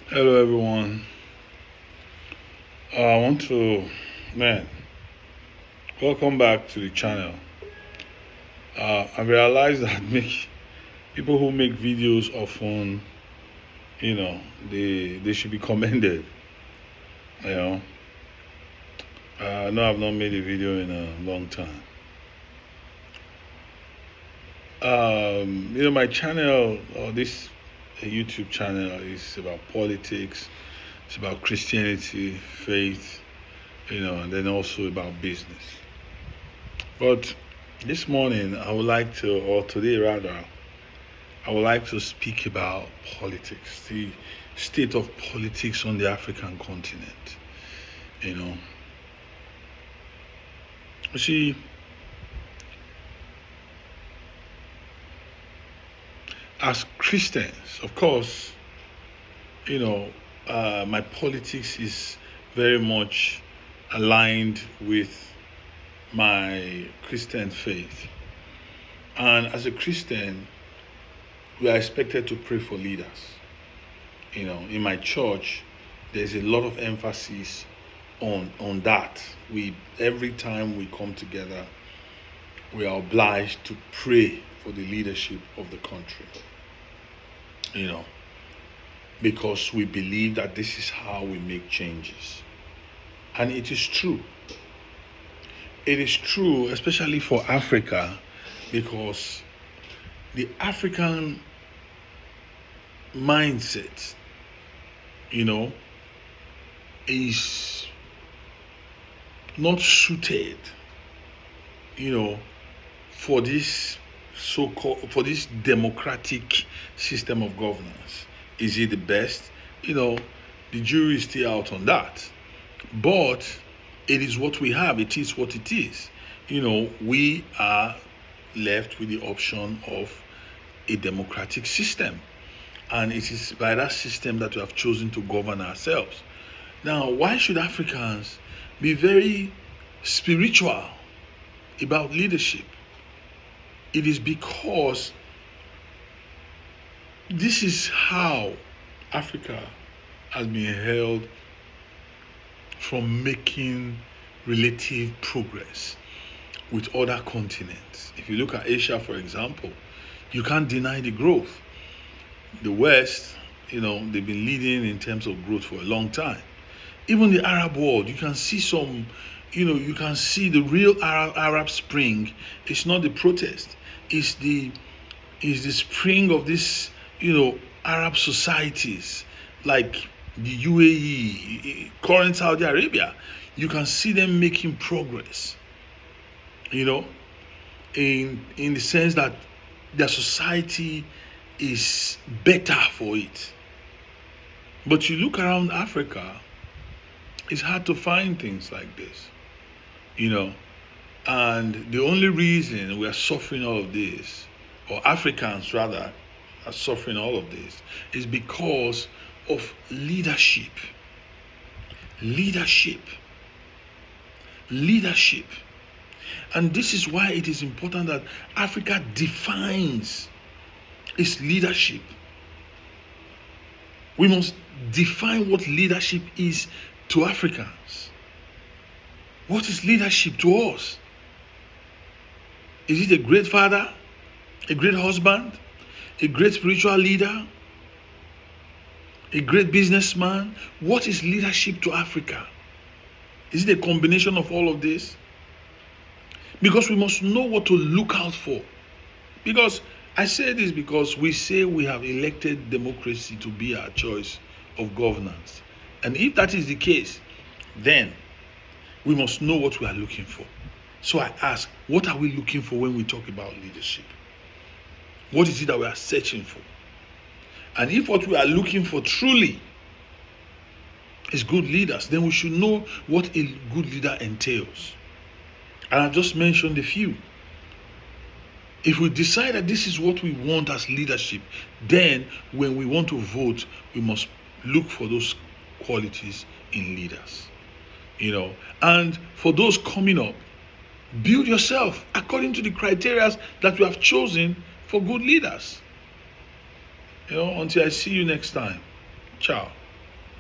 Hello, everyone. I want to, man, welcome back to the channel. I realize that make people who make videos often, they should be commended. You know, no, I've not made a video in a long time. My channel or this YouTube channel is about politics. It's about Christianity, faith, and then also about business. But this morning, I would like to, or today rather, I would like to speak about politics, the state of politics on the African continent. You know, you see, as Christians, of course, my politics is very much aligned with my Christian faith. And as a Christian, we are expected to pray for leaders. In my church, there's a lot of emphasis on that. We every time we come together, we are obliged to pray for the leadership of the country. You know, because we believe that this is how we make changes. And it is true. It is true, especially for Africa, because the African mindset, is not suited, for this for this democratic system of governance. Is it the best? The jury is still out on that. But it is what we have. It is what it is. We are left with the option of a democratic system. And it is by that system that we have chosen to govern ourselves. Now, why should Africans be very spiritual about leadership? It is because this is how Africa has been held from making relative progress with other continents. If you look at Asia, for example, you can't deny the growth. The West, they've been leading in terms of growth for a long time. Even the Arab world, you can see you can see the real Arab Spring. It's not the protest. It's the spring of this, Arab societies like the UAE, current Saudi Arabia. You can see them making progress, in the sense that their society is better for it. But you look around Africa, it's hard to find things like this, and the only reason we are suffering all of this, or Africans rather, are suffering all of this, is because of leadership. Leadership. Leadership. And this is why it is important that Africa defines its leadership. We must define what leadership is to Africans. What is leadership to us? Is it a great father, a great husband, a great spiritual leader, a great businessman? What is leadership to Africa? Is it a combination of all of this? Because we must know what to look out for. Because I say this because we say we have elected democracy to be our choice of governance. And if that is the case, then we must know what we are looking for. So I ask, what are we looking for when we talk about leadership? What is it that we are searching for? And if what we are looking for truly is good leaders, then we should know what a good leader entails. And I just mentioned a few. If we decide that this is what we want as leadership, then when we want to vote, we must look for those qualities in leaders. And for those coming up, build yourself according to the criteria that we have chosen for good leaders. Until I see you next time. Ciao.